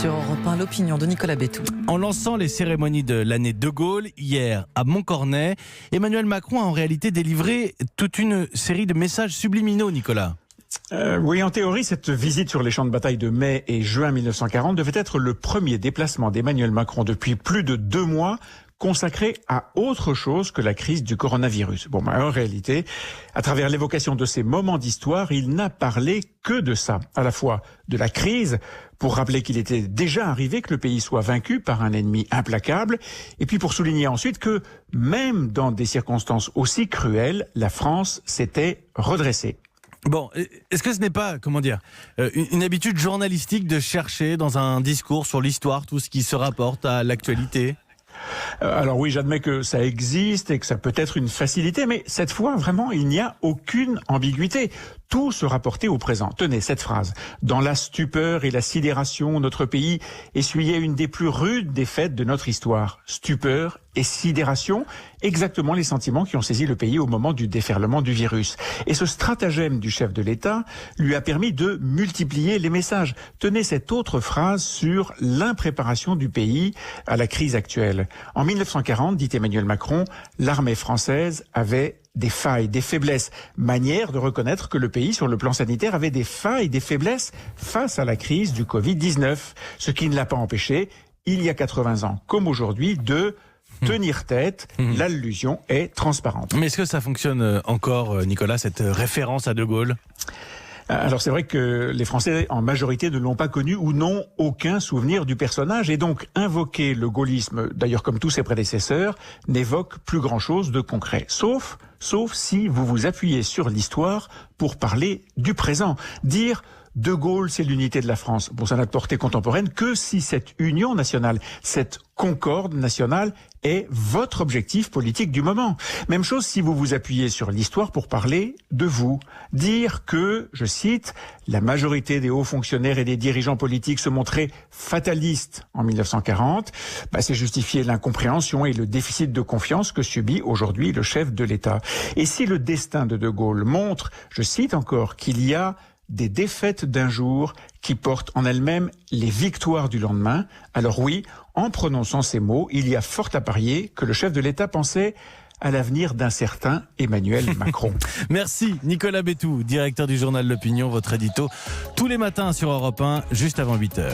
Sur Europe 1, l'opinion de Nicolas Bétou. En lançant les cérémonies de l'année de Gaulle, hier à Montcornet, Emmanuel Macron a en réalité délivré toute une série de messages subliminaux, Nicolas. Oui, en théorie, cette visite sur les champs de bataille de mai et juin 1940 devait être le premier déplacement d'Emmanuel Macron depuis plus de 2 mois consacré à autre chose que la crise du coronavirus. En réalité, à travers l'évocation de ces moments d'histoire, il n'a parlé que de ça, à la fois de la crise, pour rappeler qu'il était déjà arrivé que le pays soit vaincu par un ennemi implacable, et puis pour souligner ensuite que même dans des circonstances aussi cruelles, la France s'était redressée. Bon, est-ce que ce n'est pas, une habitude journalistique de chercher dans un discours sur l'histoire tout ce qui se rapporte à l'actualité ? Alors oui, j'admets que ça existe et que ça peut être une facilité, mais cette fois, vraiment, il n'y a aucune ambiguïté. Tout se rapportait au présent. Tenez, cette phrase. Dans la stupeur et la sidération, notre pays essuyait une des plus rudes défaites de notre histoire. Stupeur et sidération, exactement les sentiments qui ont saisi le pays au moment du déferlement du virus. Et ce stratagème du chef de l'État lui a permis de multiplier les messages. Tenez cette autre phrase sur l'impréparation du pays à la crise actuelle. En 1940, dit Emmanuel Macron, l'armée française avait des failles, des faiblesses. Manière de reconnaître que le pays, sur le plan sanitaire, avait des failles, des faiblesses face à la crise du Covid-19. Ce qui ne l'a pas empêché, il y a 80 ans, comme aujourd'hui, de tenir tête. L'allusion est transparente. Mais est-ce que ça fonctionne encore, Nicolas, cette référence à De Gaulle ? Alors c'est vrai que les Français en majorité ne l'ont pas connu ou n'ont aucun souvenir du personnage, et donc invoquer le gaullisme, d'ailleurs comme tous ses prédécesseurs, n'évoque plus grand-chose de concret, sauf si vous vous appuyez sur l'histoire pour parler du présent, dire De Gaulle, c'est l'unité de la France. Ça n'a de portée contemporaine que si cette union nationale, cette concorde nationale est votre objectif politique du moment. Même chose si vous vous appuyez sur l'histoire pour parler de vous. Dire que, je cite, la majorité des hauts fonctionnaires et des dirigeants politiques se montraient fatalistes en 1940, c'est justifier l'incompréhension et le déficit de confiance que subit aujourd'hui le chef de l'État. Et si le destin de De Gaulle montre, je cite encore, qu'il y a des défaites d'un jour qui portent en elles-mêmes les victoires du lendemain, alors oui, en prononçant ces mots, il y a fort à parier que le chef de l'État pensait à l'avenir d'un certain Emmanuel Macron. Merci Nicolas Bétou, directeur du journal L'Opinion, votre édito tous les matins sur Europe 1, juste avant 8h.